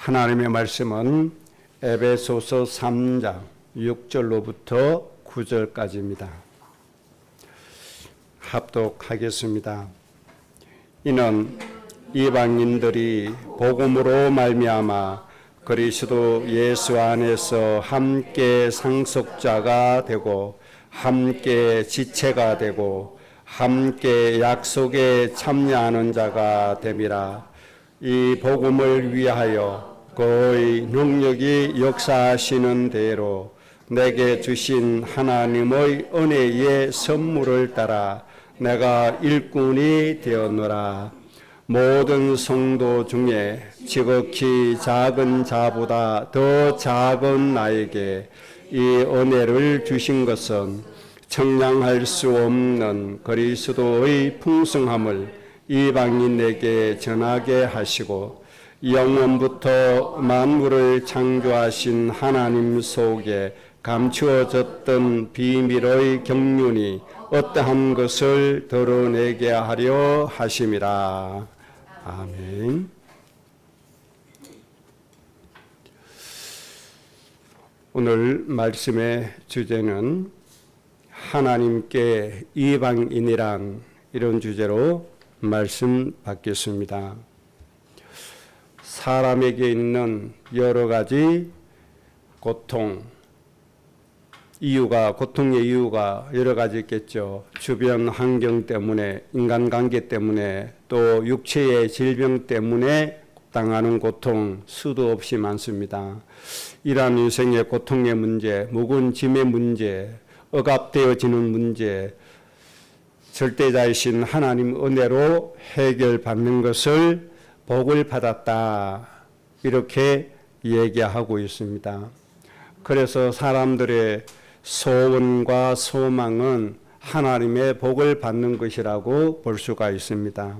하나님의 말씀은 에베소서 3장 6절로부터 9절까지입니다. 합독하겠습니다. 이는 이방인들이 복음으로 말미암아 그리스도 예수 안에서 함께 상속자가 되고 함께 지체가 되고 함께 약속에 참여하는 자가 됨이라. 이 복음을 위하여 그의 능력이 역사하시는 대로 내게 주신 하나님의 은혜의 선물을 따라 내가 일꾼이 되었노라. 모든 성도 중에 지극히 작은 자보다 더 작은 나에게 이 은혜를 주신 것은 청량할 수 없는 그리스도의 풍성함을 이방인에게 전하게 하시고 영원부터 만물을 창조하신 하나님 속에 감추어졌던 비밀의 경륜이 어떠한 것을 드러내게 하려 하심이라. 아멘. 오늘 말씀의 주제는 하나님께 이방인이란 이런 주제로 말씀 받겠습니다. 사람에게 있는 여러 가지 고통의 이유가 여러 가지 있겠죠. 주변 환경 때문에, 인간관계 때문에, 또 육체의 질병 때문에 당하는 고통 수도 없이 많습니다. 이러한 인생의 고통의 문제, 묵은 짐의 문제, 억압되어지는 문제, 절대자이신 하나님 은혜로 해결받는 것을 복을 받았다, 이렇게 얘기하고 있습니다. 그래서 사람들의 소원과 소망은 하나님의 복을 받는 것이라고 볼 수가 있습니다.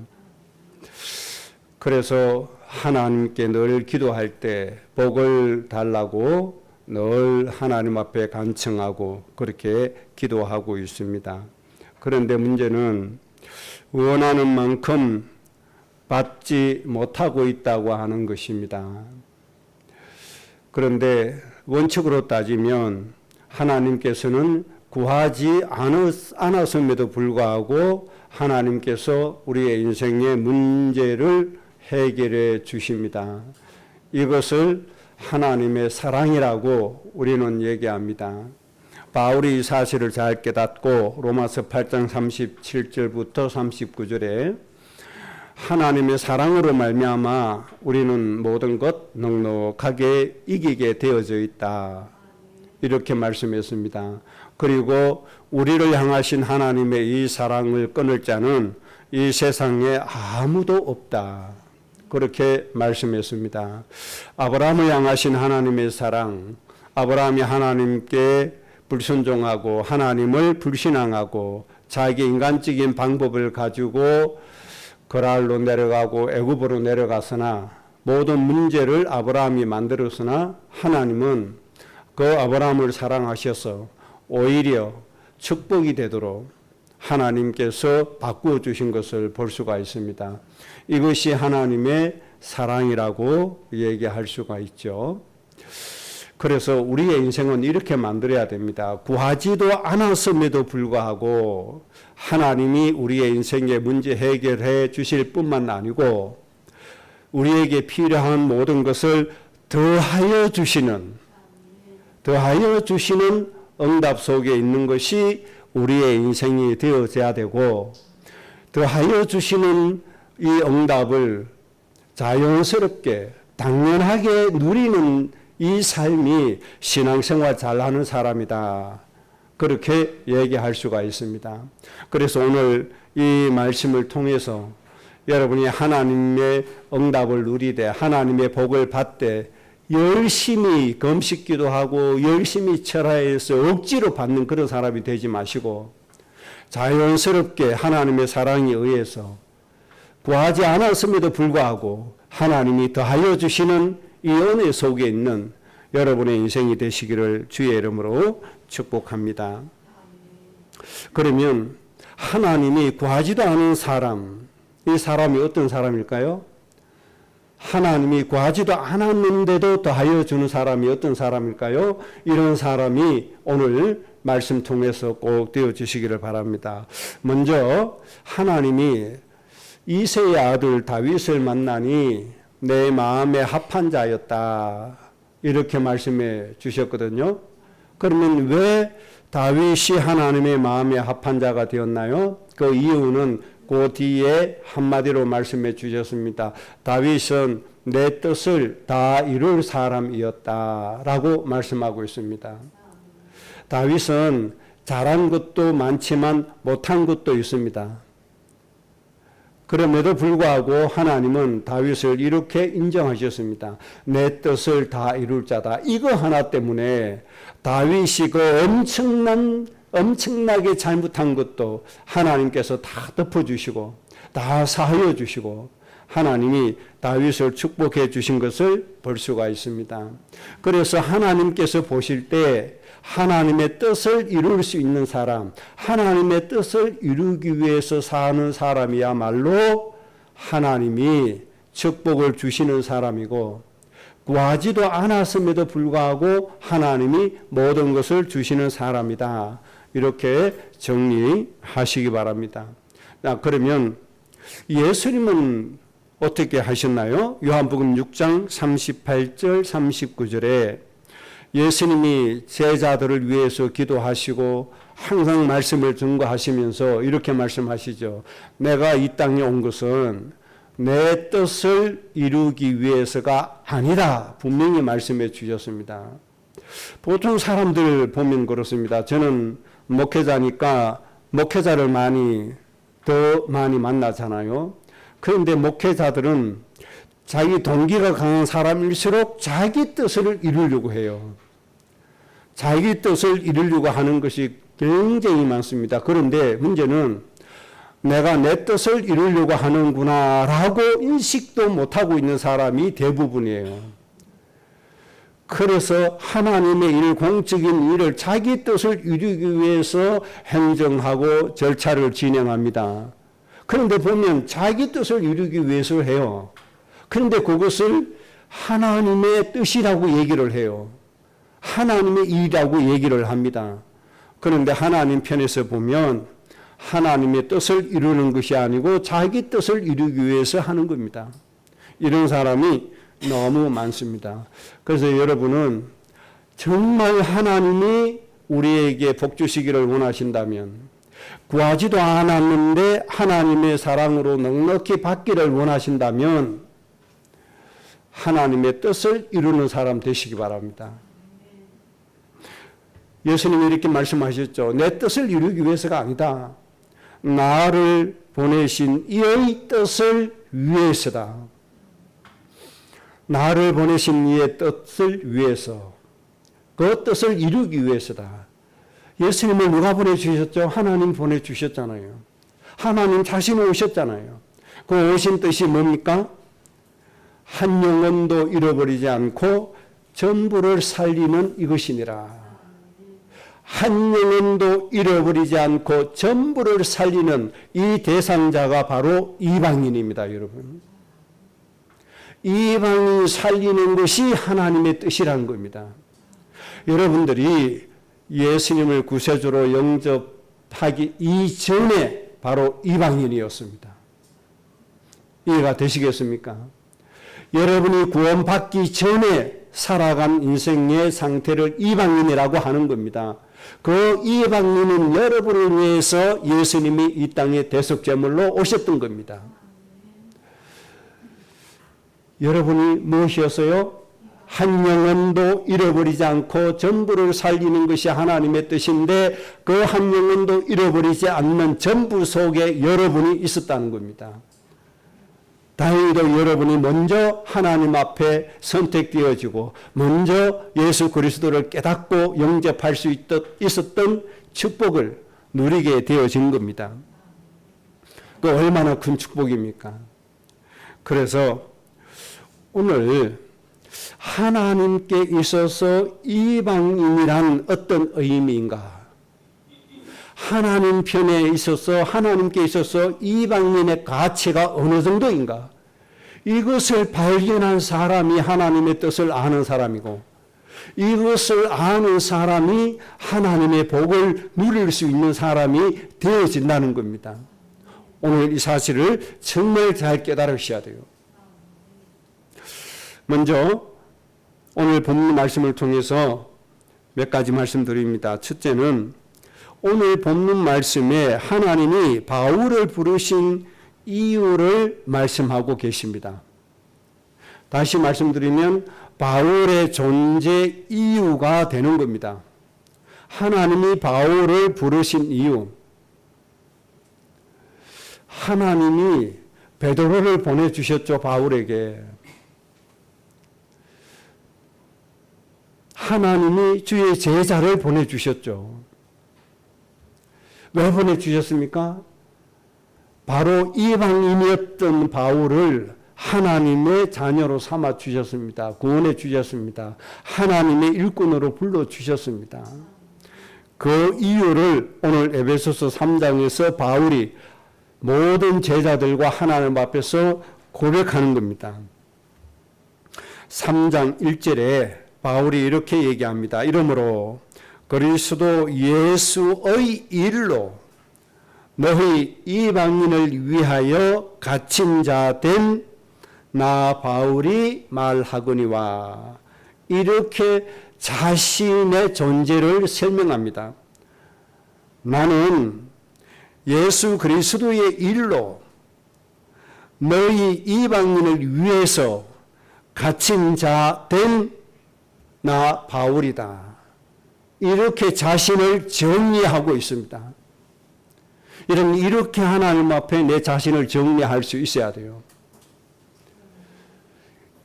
그래서 하나님께 늘 기도할 때 복을 달라고 늘 하나님 앞에 간청하고 그렇게 기도하고 있습니다. 그런데 문제는 원하는 만큼 받지 못하고 있다고 하는 것입니다. 그런데 원칙으로 따지면 하나님께서는 구하지 않았음에도 불구하고 하나님께서 우리의 인생의 문제를 해결해 주십니다. 이것을 하나님의 사랑이라고 우리는 얘기합니다. 바울이 이 사실을 잘 깨닫고 로마서 8장 37절부터 39절에 하나님의 사랑으로 말미암아 우리는 모든 것 넉넉하게 이기게 되어져 있다, 이렇게 말씀했습니다. 그리고 우리를 향하신 하나님의 이 사랑을 끊을 자는 이 세상에 아무도 없다, 그렇게 말씀했습니다. 아브라함을 향하신 하나님의 사랑, 아브라함이 하나님께 불순종하고 하나님을 불신앙하고 자기 인간적인 방법을 가지고 거랄로 내려가고 애굽으로 내려갔으나 모든 문제를 아브라함이 만들었으나 하나님은 그 아브라함을 사랑하셔서 오히려 축복이 되도록 하나님께서 바꾸어 주신 것을 볼 수가 있습니다. 이것이 하나님의 사랑이라고 얘기할 수가 있죠. 그래서 우리의 인생은 이렇게 만들어야 됩니다. 구하지도 않았음에도 불구하고 하나님이 우리의 인생의 문제 해결해 주실 뿐만 아니고 우리에게 필요한 모든 것을 더하여 주시는 응답 속에 있는 것이 우리의 인생이 되어져야 되고, 더하여 주시는 이 응답을 자연스럽게 당연하게 누리는 이 삶이 신앙생활 잘하는 사람이다, 그렇게 얘기할 수가 있습니다. 그래서 오늘 이 말씀을 통해서 여러분이 하나님의 응답을 누리되 하나님의 복을 받되 열심히 금식기도 하고 열심히 철야해서 억지로 받는 그런 사람이 되지 마시고 자연스럽게 하나님의 사랑에 의해서 구하지 않았음에도 불구하고 하나님이 더하여 주시는 이 은혜 속에 있는 여러분의 인생이 되시기를 주의 이름으로 축복합니다. 그러면 하나님이 구하지도 않은 사람, 이 사람이 어떤 사람일까요? 하나님이 구하지도 않았는데도 더하여 주는 사람이 어떤 사람일까요? 이런 사람이 오늘 말씀 통해서 꼭 되어주시기를 바랍니다. 먼저 하나님이 이새의 아들 다윗을 만나니 내 마음에 합한 자였다, 이렇게 말씀해 주셨거든요. 그러면 왜 다윗이 하나님의 마음에 합한 자가 되었나요? 그 이유는 그 뒤에 한마디로 말씀해 주셨습니다. 다윗은 내 뜻을 다 이룰 사람이었다라고 말씀하고 있습니다. 다윗은 잘한 것도 많지만 못한 것도 있습니다. 그럼에도 불구하고 하나님은 다윗을 이렇게 인정하셨습니다. 내 뜻을 다 이룰 자다. 이거 하나 때문에 다윗이 그 엄청나게 잘못한 것도 하나님께서 다 덮어주시고 다 사하여 주시고 하나님이 다윗을 축복해 주신 것을 볼 수가 있습니다. 그래서 하나님께서 보실 때 하나님의 뜻을 이룰 수 있는 사람, 하나님의 뜻을 이루기 위해서 사는 사람이야말로 하나님이 축복을 주시는 사람이고, 구하지도 않았음에도 불구하고 하나님이 모든 것을 주시는 사람이다. 이렇게 정리하시기 바랍니다. 그러면 예수님은 어떻게 하셨나요? 요한복음 6장 38절 39절에 예수님이 제자들을 위해서 기도하시고 항상 말씀을 증거하시면서 이렇게 말씀하시죠. 내가 이 땅에 온 것은 내 뜻을 이루기 위해서가 아니라 분명히 말씀해 주셨습니다. 보통 사람들 보면 그렇습니다. 저는 목회자니까 목회자를 더 많이 만나잖아요. 그런데 목회자들은 자기 동기가 강한 사람일수록 자기 뜻을 이루려고 해요. 자기 뜻을 이루려고 하는 것이 굉장히 많습니다. 그런데 문제는 내가 내 뜻을 이루려고 하는구나 라고 인식도 못하고 있는 사람이 대부분이에요. 그래서 하나님의 일, 공적인 일을 자기 뜻을 이루기 위해서 행정하고 절차를 진행합니다. 그런데 보면 자기 뜻을 이루기 위해서 해요. 그런데 그것을 하나님의 뜻이라고 얘기를 해요. 하나님의 일이라고 얘기를 합니다. 그런데 하나님 편에서 보면 하나님의 뜻을 이루는 것이 아니고 자기 뜻을 이루기 위해서 하는 겁니다. 이런 사람이 너무 많습니다. 그래서 여러분은 정말 하나님이 우리에게 복 주시기를 원하신다면, 구하지도 않았는데 하나님의 사랑으로 넉넉히 받기를 원하신다면 하나님의 뜻을 이루는 사람 되시기 바랍니다. 예수님이 이렇게 말씀하셨죠. 내 뜻을 이루기 위해서가 아니다. 나를 보내신 이의 뜻을 위해서다. 나를 보내신 이의 뜻을 위해서, 그 뜻을 이루기 위해서다. 예수님을 누가 보내주셨죠? 하나님 보내주셨잖아요. 하나님 자신이 오셨잖아요. 그 오신 뜻이 뭡니까? 한 영혼도 잃어버리지 않고 전부를 살리는 이것이니라. 한 영혼도 잃어버리지 않고 전부를 살리는 이 대상자가 바로 이방인입니다, 여러분. 이방인 살리는 것이 하나님의 뜻이라는 겁니다. 여러분들이 예수님을 구세주로 영접하기 이전에 바로 이방인이었습니다. 이해가 되시겠습니까? 여러분이 구원받기 전에 살아간 인생의 상태를 이방인이라고 하는 겁니다. 그 이방인은 여러분을 위해서 예수님이 이 땅에 대속제물로 오셨던 겁니다. 여러분이 무엇이었어요? 한 영혼도 잃어버리지 않고 전부를 살리는 것이 하나님의 뜻인데 그 한 영혼도 잃어버리지 않는 전부 속에 여러분이 있었다는 겁니다. 다행히도 여러분이 먼저 하나님 앞에 선택되어지고 먼저 예수 그리스도를 깨닫고 영접할 수 있었던 축복을 누리게 되어진 겁니다. 그 얼마나 큰 축복입니까? 그래서 오늘 하나님께 있어서 이방인이란 어떤 의미인가? 하나님 편에 있어서 하나님께 있어서 이방인의 가치가 어느 정도인가? 이것을 발견한 사람이 하나님의 뜻을 아는 사람이고, 이것을 아는 사람이 하나님의 복을 누릴 수 있는 사람이 되어진다는 겁니다. 오늘 이 사실을 정말 잘 깨달으셔야 돼요. 먼저 오늘 본문 말씀을 통해서 몇 가지 말씀드립니다. 첫째는 오늘 본문 말씀에 하나님이 바울을 부르신 이유를 말씀하고 계십니다. 다시 말씀드리면 바울의 존재 이유가 되는 겁니다. 하나님이 바울을 부르신 이유. 하나님이 베드로를 보내주셨죠. 바울에게. 하나님이 주의 제자를 보내주셨죠. 왜 보내주셨습니까? 바로 이방인이었던 바울을 하나님의 자녀로 삼아 주셨습니다. 구원해 주셨습니다. 하나님의 일꾼으로 불러주셨습니다. 그 이유를 오늘 에베소서 3장에서 바울이 모든 제자들과 하나님 앞에서 고백하는 겁니다. 3장 1절에 바울이 이렇게 얘기합니다. 이러므로 그리스도 예수의 일로 너희 이방인을 위하여 갇힌 자 된 나 바울이 말하거니와, 이렇게 자신의 존재를 설명합니다. 나는 예수 그리스도의 일로 너희 이방인을 위해서 갇힌 자 된 나 바울이다. 이렇게 자신을 정리하고 있습니다. 여러분, 이렇게 하나님 앞에 내 자신을 정리할 수 있어야 돼요.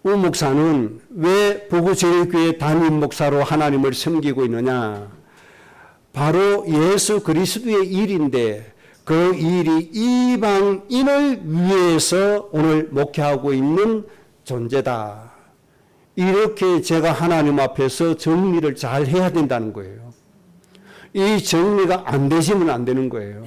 우 목사는 왜 부구제일교회 담임 목사로 하나님을 섬기고 있느냐? 바로 예수 그리스도의 일인데 그 일이 이방인을 위해서 오늘 목회하고 있는 존재다. 이렇게 제가 하나님 앞에서 정리를 잘 해야 된다는 거예요. 이 정리가 안 되시면 안 되는 거예요.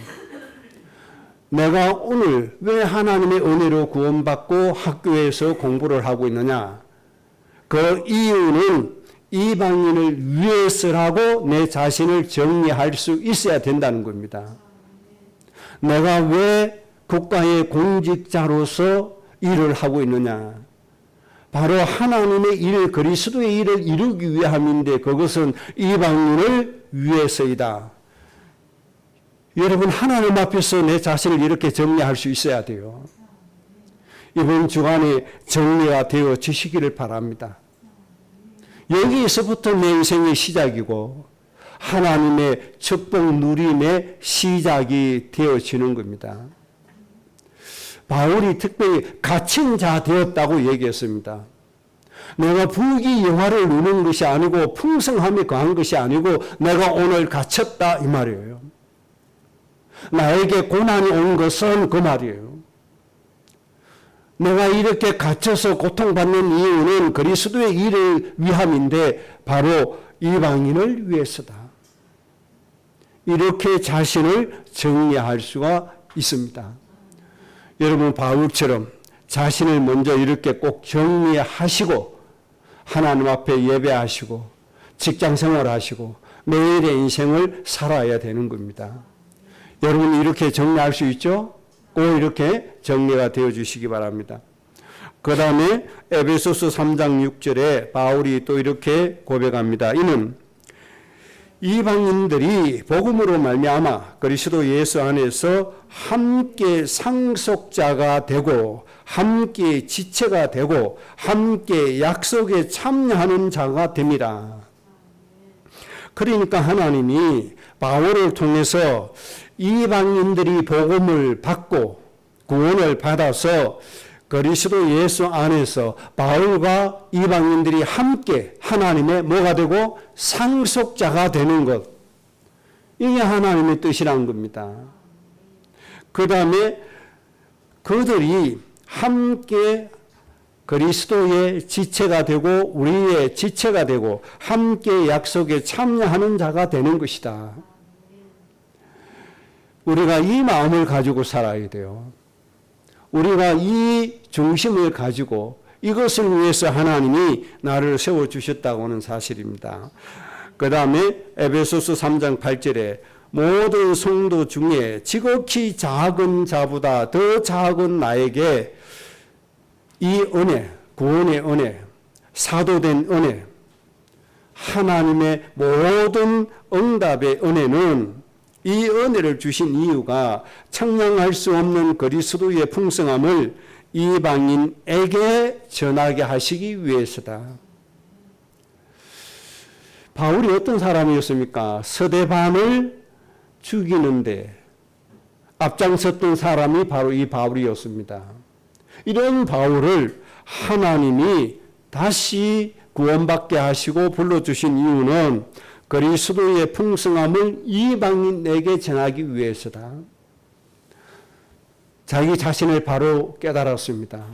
내가 오늘 왜 하나님의 은혜로 구원받고 학교에서 공부를 하고 있느냐? 그 이유는 이방인을 위해서라고 내 자신을 정리할 수 있어야 된다는 겁니다. 내가 왜 국가의 공직자로서 일을 하고 있느냐? 바로 하나님의 일, 그리스도의 일을 이루기 위함인데 그것은 이방인을 위해서이다. 여러분, 하나님 앞에서 내 자신을 이렇게 정리할 수 있어야 돼요. 이번 주간에 정리가 되어지시기를 바랍니다. 여기에서부터 내 인생의 시작이고 하나님의 축복 누림의 시작이 되어지는 겁니다. 바울이 특별히 갇힌 자 되었다고 얘기했습니다. 내가 부귀 영화를 누리는 것이 아니고 풍성함에 거한 것이 아니고 내가 오늘 갇혔다 이 말이에요. 나에게 고난이 온 것은 그 말이에요. 내가 이렇게 갇혀서 고통받는 이유는 그리스도의 일을 위함인데 바로 이방인을 위해서다. 이렇게 자신을 정리할 수가 있습니다. 여러분, 바울처럼 자신을 먼저 이렇게 꼭 정리하시고 하나님 앞에 예배하시고 직장 생활하시고 매일의 인생을 살아야 되는 겁니다. 여러분, 이렇게 정리할 수 있죠? 꼭 이렇게 정리가 되어 주시기 바랍니다. 그 다음에 에베소서 3장 6절에 바울이 또 이렇게 고백합니다. 이는 이방인들이 복음으로 말미암아 그리스도 예수 안에서 함께 상속자가 되고 함께 지체가 되고 함께 약속에 참여하는 자가 됩니다. 그러니까 하나님이 바울을 통해서 이방인들이 복음을 받고 구원을 받아서 그리스도 예수 안에서 바울과 이방인들이 함께 하나님의 뭐가 되고 상속자가 되는 것. 이게 하나님의 뜻이란 겁니다. 그 다음에 그들이 함께 그리스도의 지체가 되고 우리의 지체가 되고 함께 약속에 참여하는 자가 되는 것이다. 우리가 이 마음을 가지고 살아야 돼요. 우리가 이 중심을 가지고 이것을 위해서 하나님이 나를 세워주셨다고 하는 사실입니다. 그 다음에 에베소서 3장 8절에 모든 성도 중에 지극히 작은 자보다 더 작은 나에게 이 은혜, 구원의 은혜, 사도된 은혜, 하나님의 모든 응답의 은혜는 이 은혜를 주신 이유가 청량할 수 없는 그리스도의 풍성함을 이방인에게 전하게 하시기 위해서다. 바울이 어떤 사람이었습니까? 서대반을 죽이는데 앞장섰던 사람이 바로 이 바울이었습니다. 이런 바울을 하나님이 다시 구원받게 하시고 불러주신 이유는 그리스도의 풍성함을 이방인에게 전하기 위해서다. 자기 자신을 바로 깨달았습니다.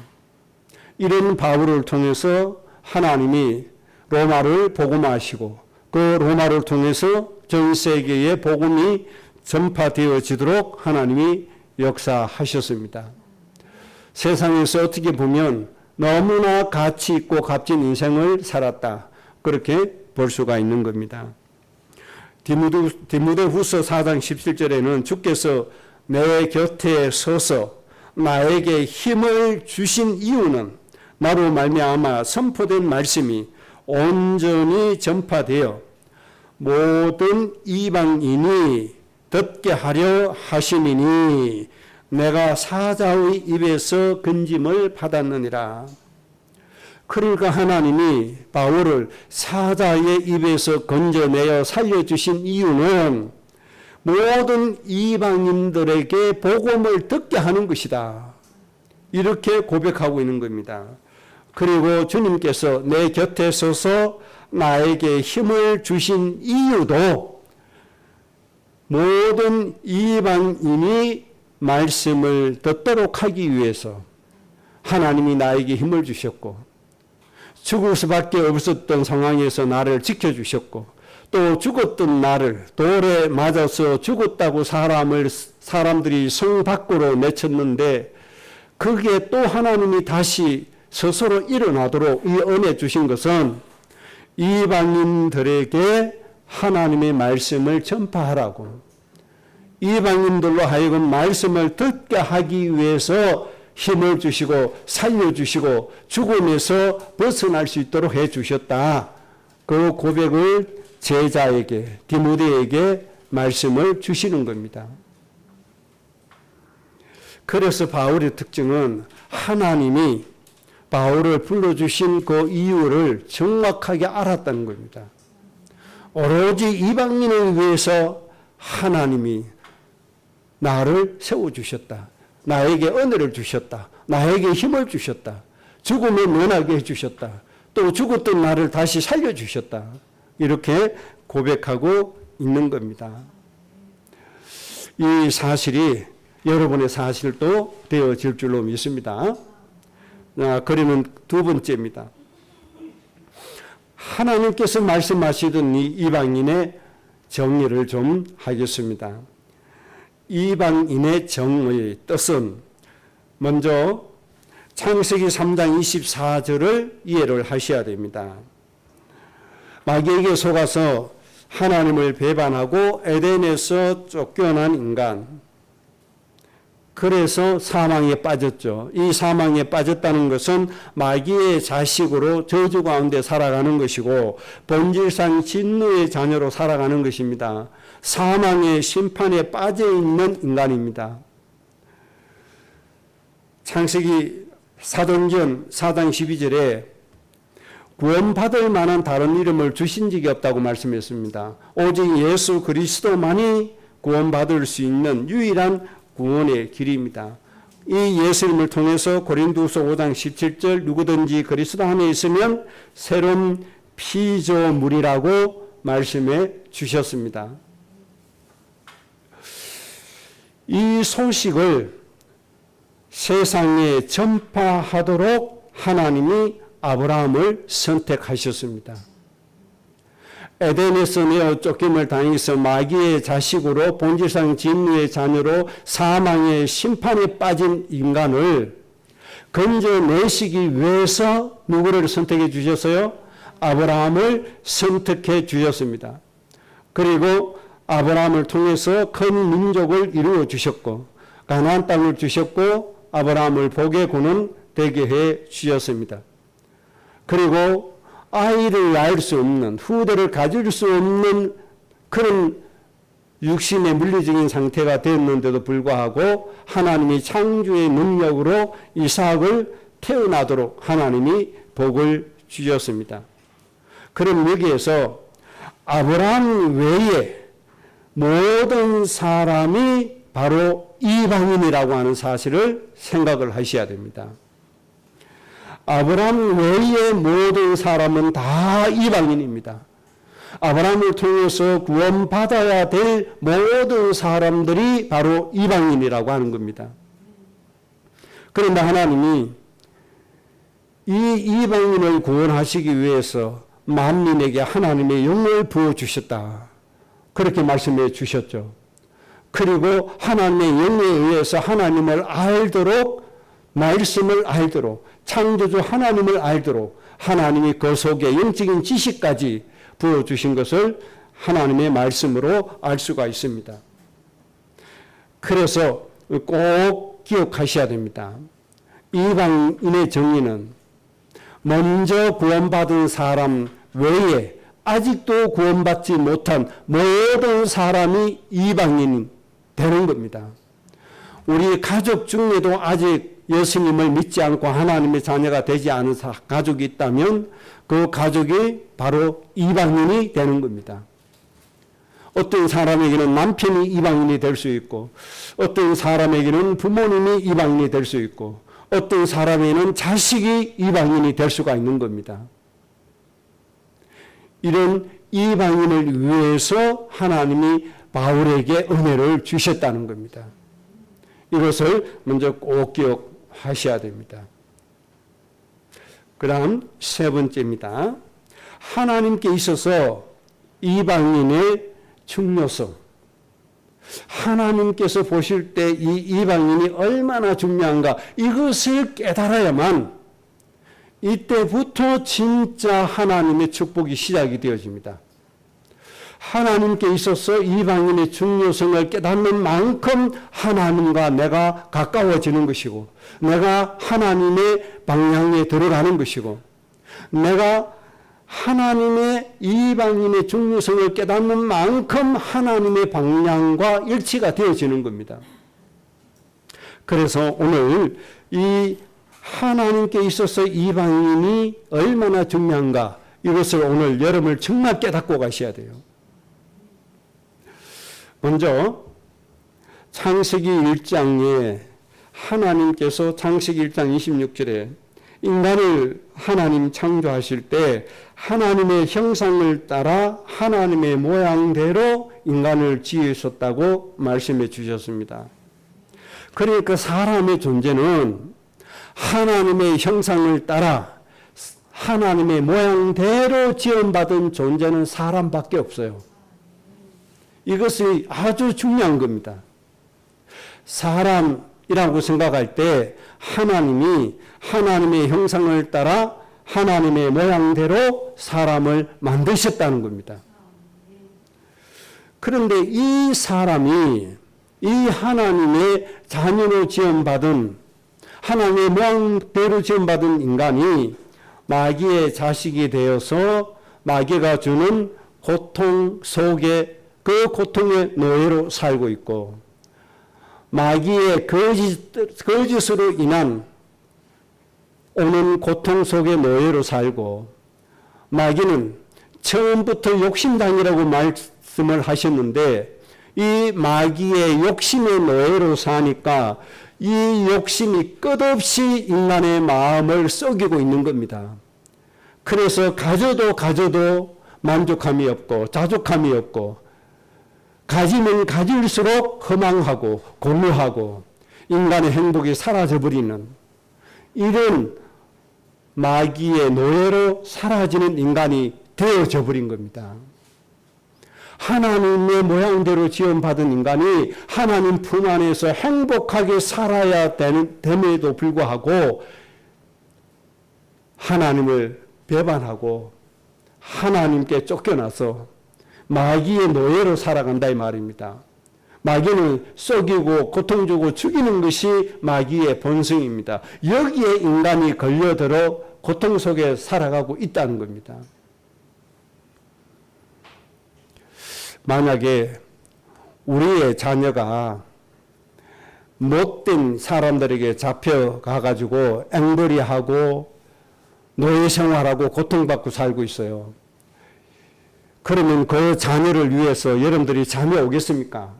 이런 바울을 통해서 하나님이 로마를 복음화하시고 그 로마를 통해서 전 세계에 복음이 전파되어지도록 하나님이 역사하셨습니다. 세상에서 어떻게 보면 너무나 가치 있고 값진 인생을 살았다. 그렇게 볼 수가 있는 겁니다. 디모데후서 4장 17절에는 주께서 내 곁에 서서 나에게 힘을 주신 이유는 나로 말미암아 선포된 말씀이 온전히 전파되어 모든 이방인이 듣게 하려 하시니니 내가 사자의 입에서 건짐을 받았느니라. 그러니까 하나님이 바울을 사자의 입에서 건져내어 살려주신 이유는 모든 이방인들에게 복음을 듣게 하는 것이다. 이렇게 고백하고 있는 겁니다. 그리고 주님께서 내 곁에 서서 나에게 힘을 주신 이유도 모든 이방인이 말씀을 듣도록 하기 위해서 하나님이 나에게 힘을 주셨고 죽을 수밖에 없었던 상황에서 나를 지켜주셨고 또 죽었던 나를 돌에 맞아서 죽었다고 사람들이 성 밖으로 내쳤는데 그게 또 하나님이 다시 스스로 일어나도록 이 은혜 주신 것은 이방인들에게 하나님의 말씀을 전파하라고 이방인들로 하여금 말씀을 듣게 하기 위해서 힘을 주시고 살려주시고 죽음에서 벗어날 수 있도록 해주셨다. 그 고백을 제자에게 디모데에게 말씀을 주시는 겁니다. 그래서 바울의 특징은 하나님이 바울을 불러주신 그 이유를 정확하게 알았다는 겁니다. 오로지 이방인을 위해서 하나님이 나를 세워주셨다. 나에게 은혜를 주셨다. 나에게 힘을 주셨다. 죽음을 면하게 해주셨다. 또 죽었던 나를 다시 살려주셨다. 이렇게 고백하고 있는 겁니다. 이 사실이 여러분의 사실도 되어질 줄로 믿습니다. 그러면 두 번째입니다. 하나님께서 말씀하시던 이 이방인의 정의를 좀 하겠습니다. 이방인의 정의 뜻은 먼저 창세기 3장 24절을 이해를 하셔야 됩니다. 마귀에게 속아서 하나님을 배반하고 에덴에서 쫓겨난 인간, 그래서 사망에 빠졌죠. 이 사망에 빠졌다는 것은 마귀의 자식으로 저주 가운데 살아가는 것이고 본질상 진노의 자녀로 살아가는 것입니다. 사망의 심판에 빠져 있는 인간입니다. 창세기 사도행전 4장 12절에 구원받을 만한 다른 이름을 주신 적이 없다고 말씀했습니다. 오직 예수 그리스도만이 구원받을 수 있는 유일한 구원의 길입니다. 이 예수님을 통해서 고린도후서 5장 17절 누구든지 그리스도 안에 있으면 새로운 피조물이라고 말씀해 주셨습니다. 이 소식을 세상에 전파하도록 하나님이 아브라함을 선택하셨습니다. 에덴에서 내어 쫓김을 당해서 마귀의 자식으로 본질상 진노의 자녀로 사망의 심판에 빠진 인간을 건져내시기 위해서 누구를 선택해 주셨어요? 아브라함을 선택해 주셨습니다. 그리고 아브라함을 통해서 큰 민족을 이루어 주셨고 가나안 땅을 주셨고 아브라함을 복의 군은 되게 해 주셨습니다. 그리고 아이를 낳을 수 없는, 후대를 가질 수 없는 그런 육신의 물리적인 상태가 되었는데도 불구하고 하나님이 창조의 능력으로 이삭을 태어나도록 하나님이 복을 주셨습니다. 그럼 여기에서 아브라함 외에 모든 사람이 바로 이방인이라고 하는 사실을 생각을 하셔야 됩니다. 아브라함 외의 모든 사람은 다 이방인입니다. 아브라함을 통해서 구원받아야 될 모든 사람들이 바로 이방인이라고 하는 겁니다. 그런데 하나님이 이 이방인을 구원하시기 위해서 만민에게 하나님의 영을 부어주셨다. 그렇게 말씀해 주셨죠. 그리고 하나님의 영에 의해서 하나님을 알도록, 말씀을 알도록, 창조주 하나님을 알도록 하나님이 그 속에 영적인 지식까지 부어주신 것을 하나님의 말씀으로 알 수가 있습니다. 그래서 꼭 기억하셔야 됩니다. 이방인의 정의는 먼저 구원받은 사람 외에 아직도 구원받지 못한 모든 사람이 이방인이 되는 겁니다. 우리 가족 중에도 아직 예수님을 믿지 않고 하나님의 자녀가 되지 않은 가족이 있다면 그 가족이 바로 이방인이 되는 겁니다. 어떤 사람에게는 남편이 이방인이 될 수 있고 어떤 사람에게는 부모님이 이방인이 될 수 있고 어떤 사람에게는 자식이 이방인이 될 수가 있는 겁니다. 이런 이방인을 위해서 하나님이 바울에게 은혜를 주셨다는 겁니다. 이것을 먼저 꼭 기억하셔야 됩니다. 그 다음 세 번째입니다. 하나님께 있어서 이방인의 중요성. 하나님께서 보실 때 이 이방인이 얼마나 중요한가 이것을 깨달아야만 이때부터 진짜 하나님의 축복이 시작이 되어집니다. 하나님께 있어서 이방인의 중요성을 깨닫는 만큼 하나님과 내가 가까워지는 것이고 내가 하나님의 방향에 들어가는 것이고 내가 하나님의 이방인의 중요성을 깨닫는 만큼 하나님의 방향과 일치가 되어지는 겁니다. 그래서 오늘 이 하나님께 있어서 이방인이 얼마나 중요한가 이것을 오늘 여러분을 정말 깨닫고 가셔야 돼요. 먼저 창세기 1장에 하나님께서 창세기 1장 26절에 인간을 하나님 창조하실 때 하나님의 형상을 따라 하나님의 모양대로 인간을 지으셨다고 말씀해 주셨습니다. 그러니까 사람의 존재는 하나님의 형상을 따라 하나님의 모양대로 지원받은 존재는 사람밖에 없어요. 이것이 아주 중요한 겁니다. 사람이라고 생각할 때 하나님이 하나님의 형상을 따라 하나님의 모양대로 사람을 만드셨다는 겁니다. 그런데 이 사람이 이 하나님의 자녀로 지원받은 하나님의 모양대로 지원받은 인간이 마귀의 자식이 되어서 마귀가 주는 고통 속에 그 고통의 노예로 살고 있고 마귀의 거짓으로 인한 오는 고통 속의 노예로 살고 마귀는 처음부터 욕심당이라고 말씀을 하셨는데 이 마귀의 욕심의 노예로 사니까 이 욕심이 끝없이 인간의 마음을 썩이고 있는 겁니다. 그래서 가져도 만족함이 없고 자족함이 없고 가지면 가질수록 허망하고 공허하고 인간의 행복이 사라져버리는 이런 마귀의 노예로 사라지는 인간이 되어져 버린 겁니다. 하나님의 모양대로 지원받은 인간이 하나님 품 안에서 행복하게 살아야 됨에도 불구하고 하나님을 배반하고 하나님께 쫓겨나서 마귀의 노예로 살아간다 이 말입니다. 마귀는 썩이고 고통주고 죽이는 것이 마귀의 본성입니다. 여기에 인간이 걸려들어 고통 속에 살아가고 있다는 겁니다. 만약에 우리의 자녀가 못된 사람들에게 잡혀가가지고 앵벌이하고 노예 생활하고 고통받고 살고 있어요. 그러면 그 자녀를 위해서 여러분들이 잠이 오겠습니까?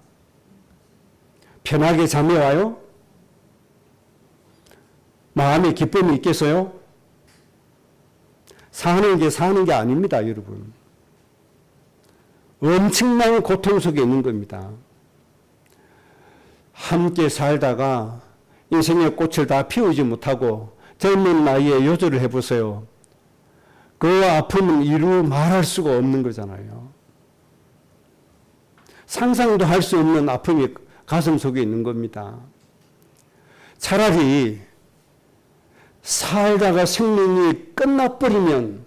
편하게 잠이 와요? 마음에 기쁨이 있겠어요? 사는 게 아닙니다, 여러분. 엄청난 고통 속에 있는 겁니다. 함께 살다가 인생의 꽃을 다 피우지 못하고 젊은 나이에 요절을 해보세요. 그 아픔은 이루 말할 수가 없는 거잖아요. 상상도 할 수 없는 아픔이 가슴 속에 있는 겁니다. 차라리 살다가 생명이 끝나버리면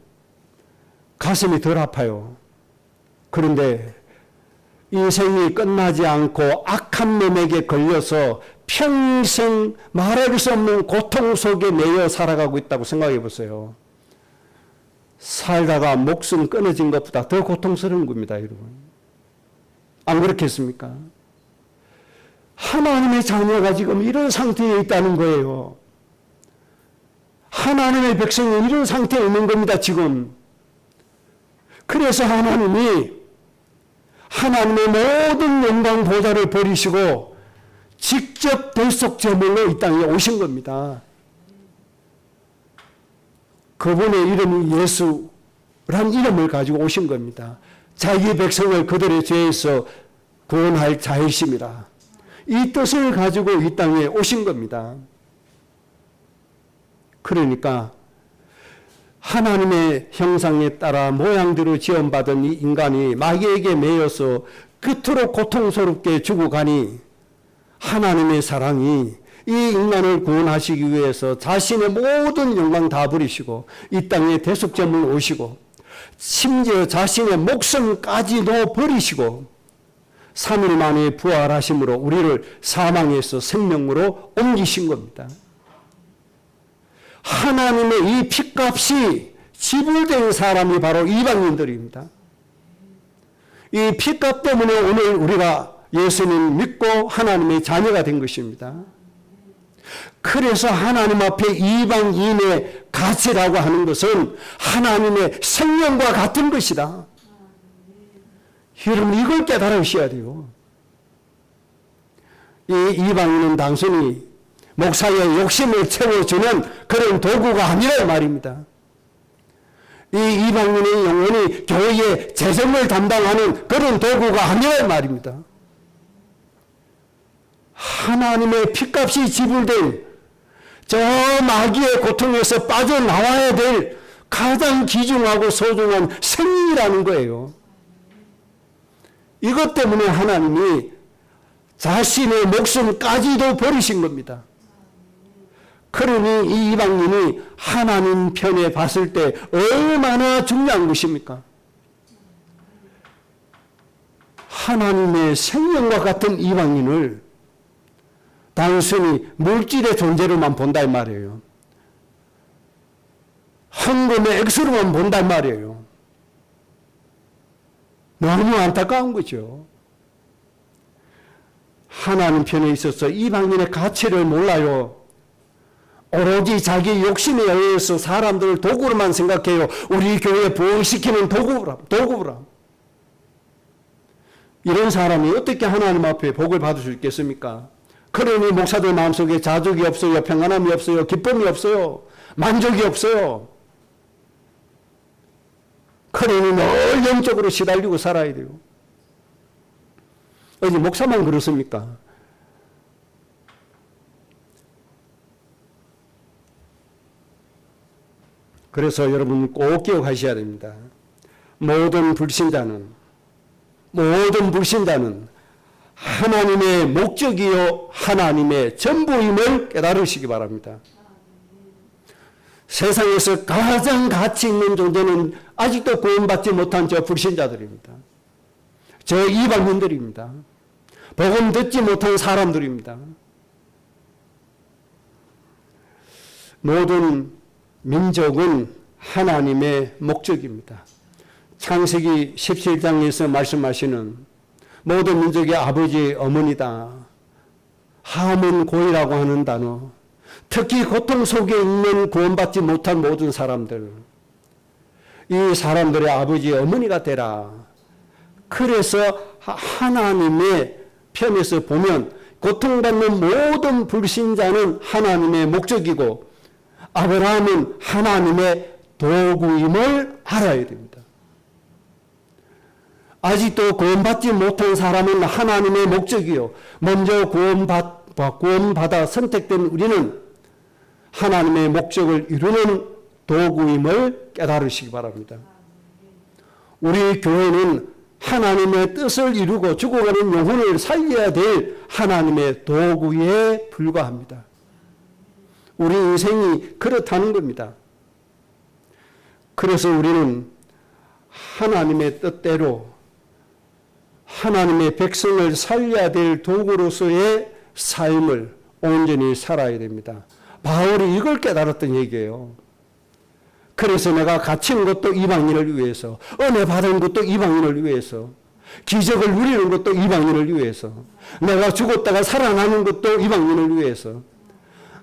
가슴이 덜 아파요. 그런데 인생이 끝나지 않고 악한 놈에게 걸려서 평생 말할 수 없는 고통 속에 매여 살아가고 있다고 생각해 보세요. 살다가 목숨 끊어진 것보다 더 고통스러운 겁니다, 여러분. 안 그렇겠습니까? 하나님의 자녀가 지금 이런 상태에 있다는 거예요. 하나님의 백성이 이런 상태에 있는 겁니다, 지금. 그래서 하나님이 하나님의 모든 영광 보좌를 버리시고 직접 대속제물로 이 땅에 오신 겁니다. 그분의 이름이 예수란 이름을 가지고 오신 겁니다. 자기 백성을 그들의 죄에서 구원할 자이심이라. 이 뜻을 가지고 이 땅에 오신 겁니다. 그러니까 하나님의 형상에 따라 모양대로 지음받은 이 인간이 마귀에게 매여서 그토록 고통스럽게 죽어가니 하나님의 사랑이 이 인간을 구원하시기 위해서 자신의 모든 영광 다 버리시고 이 땅에 대속제물로 오시고 심지어 자신의 목숨까지도 버리시고 3일 만에 부활하심으로 우리를 사망에서 생명으로 옮기신 겁니다. 하나님의 이 핏값이 지불된 사람이 바로 이방인들입니다. 이 핏값 때문에 오늘 우리가 예수님 믿고 하나님의 자녀가 된 것입니다. 그래서 하나님 앞에 이방인의 가치라고 하는 것은 하나님의 생명과 같은 것이다. 여러분 이걸 깨달으셔야 돼요. 이 이방인은 단순히 목사의 욕심을 채워주는 그런 도구가 아니라 말입니다. 이 이방인의 영혼이 교회의 재정을 담당하는 그런 도구가 아니라 말입니다. 하나님의 핏값이 지불된 저 마귀의 고통에서 빠져나와야 될 가장 귀중하고 소중한 생명이라는 거예요. 이것 때문에 하나님이 자신의 목숨까지도 버리신 겁니다. 그러니 이 이방인이 하나님 편에 봤을 때 얼마나 중요한 것입니까? 하나님의 생명과 같은 이방인을 단순히 물질의 존재로만 본다 이 말이에요. 헌금의 액수로만 본다 이 말이에요. 너무 안타까운 거죠. 하나님 편에 있어서 이방인의 가치를 몰라요. 오로지 자기 욕심에 의해서 사람들을 도구로만 생각해요. 우리 교회 부흥시키는 도구라. 이런 사람이 어떻게 하나님 앞에 복을 받을 수 있겠습니까? 그러니 목사들 마음속에 자족이 없어요. 평안함이 없어요. 기쁨이 없어요. 만족이 없어요. 그러니 늘 영적으로 시달리고 살아야 돼요. 어디 목사만 그렇습니까? 그래서 여러분 꼭 기억하셔야 됩니다. 모든 불신자는 하나님의 목적이요 하나님의 전부임을 깨달으시기 바랍니다. 세상에서 가장 가치 있는 존재는 아직도 구원받지 못한 저 불신자들입니다. 저 이방인들입니다. 복음 듣지 못한 사람들입니다. 모든 민족은 하나님의 목적입니다. 창세기 17장에서 말씀하시는 모든 민족의 아버지, 어머니다. 함은 고이라고 하는 단어. 특히 고통 속에 있는 구원받지 못한 모든 사람들. 이 사람들의 아버지, 어머니가 되라. 그래서 하나님의 편에서 보면 고통받는 모든 불신자는 하나님의 목적이고 아브라함은 하나님의 도구임을 알아야 됩니다. 아직도 구원받지 못한 사람은 하나님의 목적이요. 먼저 구원받아 선택된 우리는 하나님의 목적을 이루는 도구임을 깨달으시기 바랍니다. 우리 교회는 하나님의 뜻을 이루고 죽어가는 영혼을 살려야 될 하나님의 도구에 불과합니다. 우리 인생이 그렇다는 겁니다. 그래서 우리는 하나님의 뜻대로 하나님의 백성을 살려야 될 도구로서의 삶을 온전히 살아야 됩니다. 바울이 이걸 깨달았던 얘기예요. 그래서 내가 갇힌 것도 이방인을 위해서, 은혜 받은 것도 이방인을 위해서, 기적을 누리는 것도 이방인을 위해서, 내가 죽었다가 살아나는 것도 이방인을 위해서,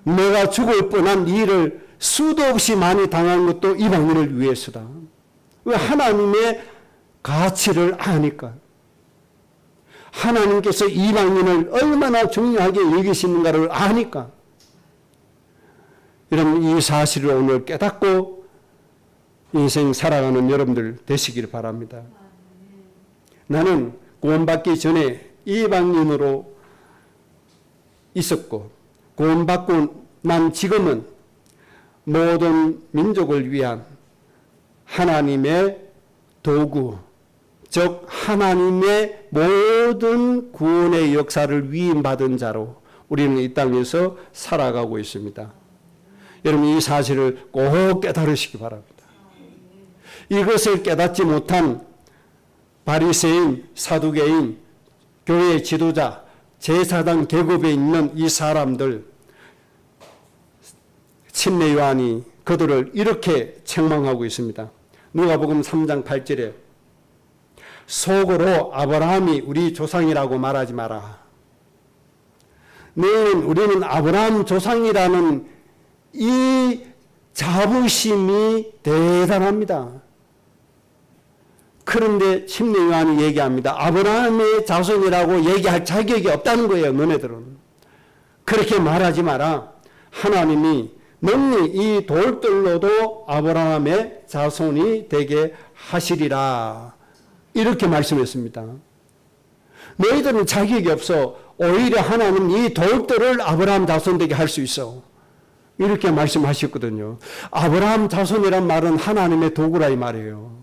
내가 죽을 뻔한 일을 수도 없이 많이 당한 것도 이방인을 위해서다. 왜? 하나님의 가치를 아니까. 하나님께서 이방인을 얼마나 중요하게 여기시는가를 아니까. 여러분, 이 사실을 오늘 깨닫고 인생 살아가는 여러분들 되시길 바랍니다. 나는 구원받기 전에 이방인으로 있었고 구원받고 난 지금은 모든 민족을 위한 하나님의 도구, 즉 하나님의 모든 구원의 역사를 위임받은 자로 우리는 이 땅에서 살아가고 있습니다. 여러분, 이 사실을 꼭 깨달으시기 바랍니다. 이것을 깨닫지 못한 바리새인, 사두개인, 교회 지도자, 제사장 계급에 있는 이 사람들, 침례 요한이 그들을 이렇게 책망하고 있습니다. 누가복음 3장 8절에 속으로 아브라함이 우리 조상이라고 말하지 마라. 너희는 우리는 아브라함 조상이라는 이 자부심이 대단합니다. 그런데 침례 요한이 얘기합니다. 아브라함의 자손이라고 얘기할 자격이 없다는 거예요. 너네들은. 그렇게 말하지 마라. 하나님이 능히 이 돌들로도 아브라함의 자손이 되게 하시리라. 이렇게 말씀했습니다. 너희들은 자격이 없어. 오히려 하나님 이 돌들을 아브라함 자손 되게 할 수 있어. 이렇게 말씀하셨거든요. 아브라함 자손이란 말은 하나님의 도구라 이 말이에요.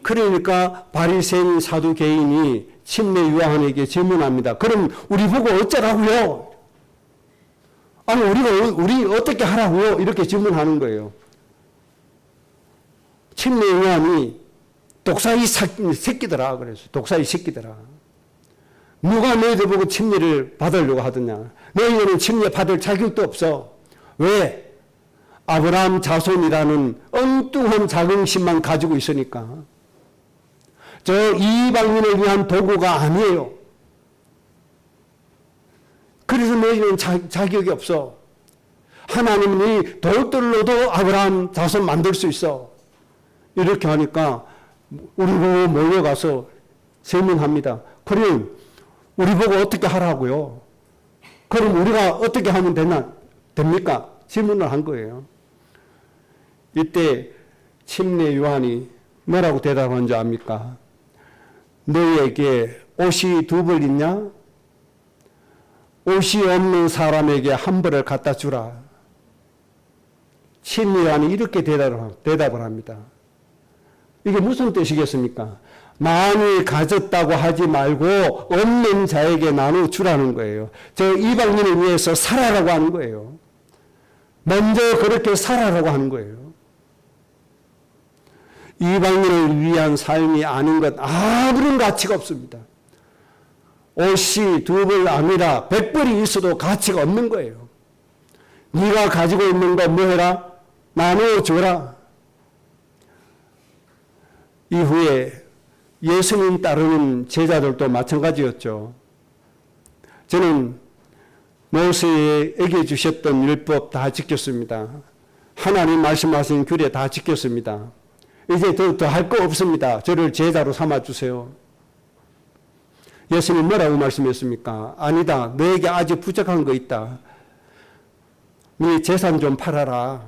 그러니까 바리새인 사두개인이 침례 요한에게 질문합니다. 그럼 우리 보고 어쩌라고요? 아니 우리 어떻게 하라고요? 이렇게 질문하는 거예요. 침례 요한이 독사이 새끼더라 그래서 독사이 새끼더라. 누가 너희들 보고 침례를 받으려고 하더냐? 너희들은 침례 받을 자격도 없어. 왜? 아브라함 자손이라는 엉뚱한 자긍심만 가지고 있으니까. 저 이방인을 위한 도구가 아니에요. 그래서 너희는 자격이 없어. 하나님은 이 돌들로도 아브라함 자손 만들 수 있어. 이렇게 하니까 우리 보고 몰려가서 질문합니다. 그럼 우리 보고 어떻게 하라고요? 그럼 우리가 어떻게 하면 됩니까? 질문을 한 거예요. 이때 침례 요한이 뭐라고 대답한 줄 압니까? 너희에게 옷이 두 벌 있냐? 옷이 없는 사람에게 한 벌을 갖다 주라. 침례 요한이 이렇게 대답을 합니다. 이게 무슨 뜻이겠습니까? 많이 가졌다고 하지 말고 없는 자에게 나눠 주라는 거예요. 저 이방인을 위해서 살아라고 하는 거예요. 먼저 그렇게 살아라고 하는 거예요. 이방인을 위한 삶이 아닌 것 아무런 가치가 없습니다. 옷이 2벌 아니라 100벌이 있어도 가치가 없는 거예요. 네가 가지고 있는 거 뭐 해라? 나눠줘라. 이후에 예수님 따르는 제자들도 마찬가지였죠. 저는 모세에게 주셨던 율법 다 지켰습니다. 하나님 말씀하신 규례 다 지켰습니다. 이제 더 할 거 없습니다. 저를 제자로 삼아주세요. 예수님 뭐라고 말씀했습니까? 아니다. 너에게 아직 부족한 거 있다. 네 재산 좀 팔아라.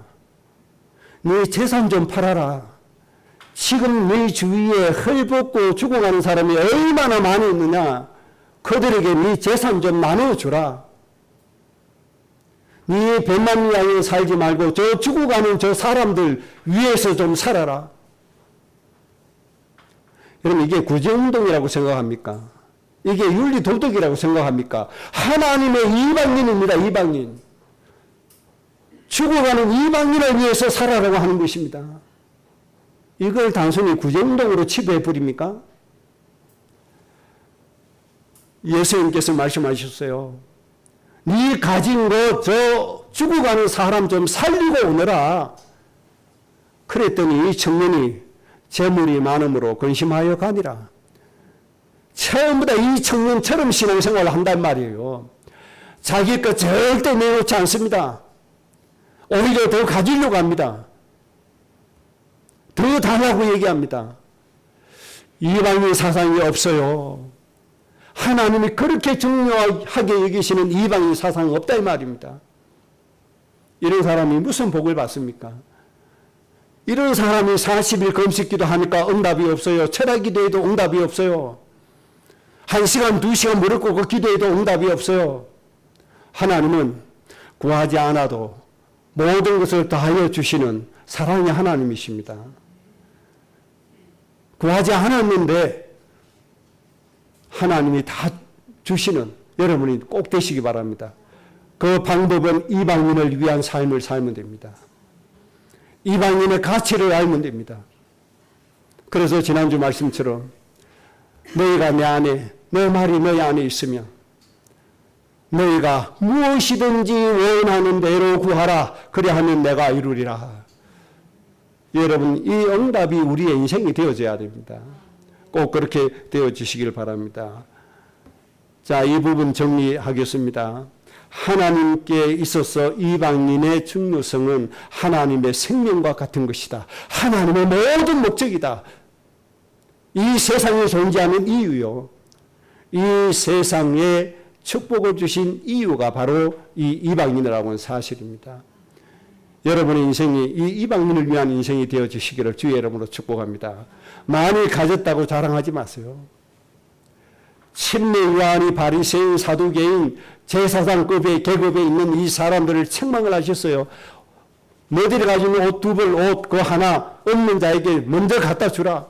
네 재산 좀 팔아라. 지금 네 주위에 헐벗고 죽어가는 사람이 얼마나 많이 있느냐. 그들에게 네 재산 좀 나눠주라. 네 배만 위하여 살지 말고 저 죽어가는 저 사람들 위해서 좀 살아라. 여러분 이게 구제운동이라고 생각합니까? 이게 윤리도덕이라고 생각합니까? 하나님의 이방인입니다. 이방인. 죽어가는 이방인을 위해서 살아라고 하는 것입니다. 이걸 단순히 구제운동으로 치부해버립니까? 예수님께서 말씀하셨어요. 네 가진 거 저 죽어가는 사람 좀 살리고 오너라. 그랬더니 이 청년이 재물이 많음으로 근심하여 가니라. 처음부터 이 청년처럼 신앙생활을 한단 말이에요. 자기 것 절대 내놓지 않습니다. 오히려 더 가지려고 합니다. 더 달라고 얘기합니다. 이방인 사상이 없어요. 하나님이 그렇게 중요하게 여기시는 이방인 사상이 없다 이 말입니다. 이런 사람이 무슨 복을 받습니까? 이런 사람이 40일 금식기도 하니까 응답이 없어요. 철학 기도해도 응답이 없어요. 1시간, 2시간 무릎 꿇고 기도해도 응답이 없어요. 하나님은 구하지 않아도 모든 것을 다하여 주시는 사랑의 하나님이십니다. 구하지 않았는데 하나님이 다 주시는 여러분이 꼭 되시기 바랍니다. 그 방법은 이방인을 위한 삶을 살면 됩니다. 이방인의 가치를 알면 됩니다. 그래서 지난주 말씀처럼 너희가 내 안에, 내 말이 너희 안에 있으면 너희가 무엇이든지 원하는 대로 구하라. 그리하면 내가 이루리라. 여러분 이 응답이 우리의 인생이 되어져야 됩니다. 꼭 그렇게 되어지시길 바랍니다. 자, 이 부분 정리하겠습니다. 하나님께 있어서 이방인의 중요성은 하나님의 생명과 같은 것이다. 하나님의 모든 목적이다. 이 세상에 존재하는 이유요. 이 세상에 축복을 주신 이유가 바로 이 이방인이라고 하는 사실입니다. 여러분의 인생이 이 이방인을 위한 인생이 되어주시기를 주의 이름으로 축복합니다. 많이 가졌다고 자랑하지 마세요. 침례 요한이 바리새인 사두개인 제사장급의 계급에 있는 이 사람들을 책망을 하셨어요. 너희들이 가지고 있는 옷 2벌 옷 그 하나 없는 자에게 먼저 갖다 주라.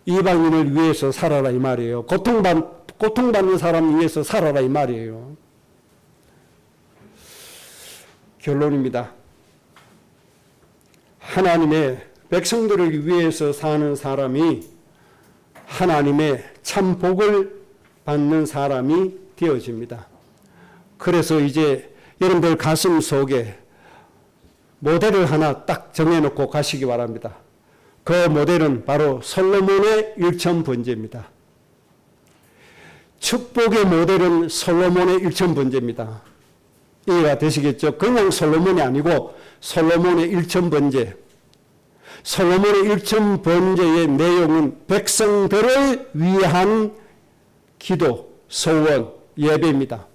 이방인을 위해서 살아라 이 말이에요. 고통받는 사람 위해서 살아라 이 말이에요. 결론입니다. 하나님의 백성들을 위해서 사는 사람이 하나님의 참 복을 받는 사람이 되어집니다. 그래서 이제 여러분들 가슴 속에 모델을 하나 딱 정해놓고 가시기 바랍니다. 그 모델은 바로 솔로몬의 일천번제입니다. 축복의 모델은 솔로몬의 일천번제입니다. 이해가 되시겠죠? 그냥 솔로몬이 아니고 솔로몬의 일천번제. 솔로몬의 일천번제의 내용은 백성들을 위한 기도, 소원, 예배입니다.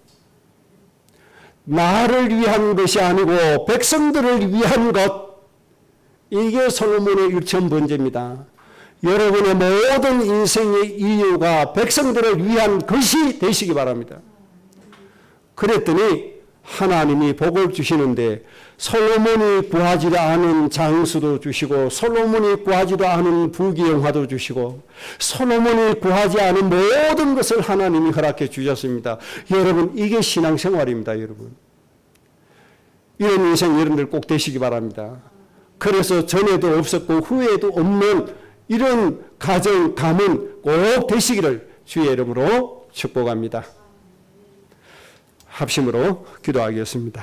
나를 위한 것이 아니고 백성들을 위한 것. 이게 솔로몬의 일천번제입니다. 여러분의 모든 인생의 이유가 백성들을 위한 것이 되시기 바랍니다. 그랬더니 하나님이 복을 주시는데 솔로몬이 구하지도 않은 장수도 주시고 솔로몬이 구하지도 않은 부귀영화도 주시고 솔로몬이 구하지 않은 모든 것을 하나님이 허락해 주셨습니다. 여러분 이게 신앙생활입니다. 여러분 이런 인생 여러분들 꼭 되시기 바랍니다. 그래서 전에도 없었고 후에도 없는 이런 가정, 가문 꼭 되시기를 주의 이름으로 축복합니다. 합심으로 기도하겠습니다.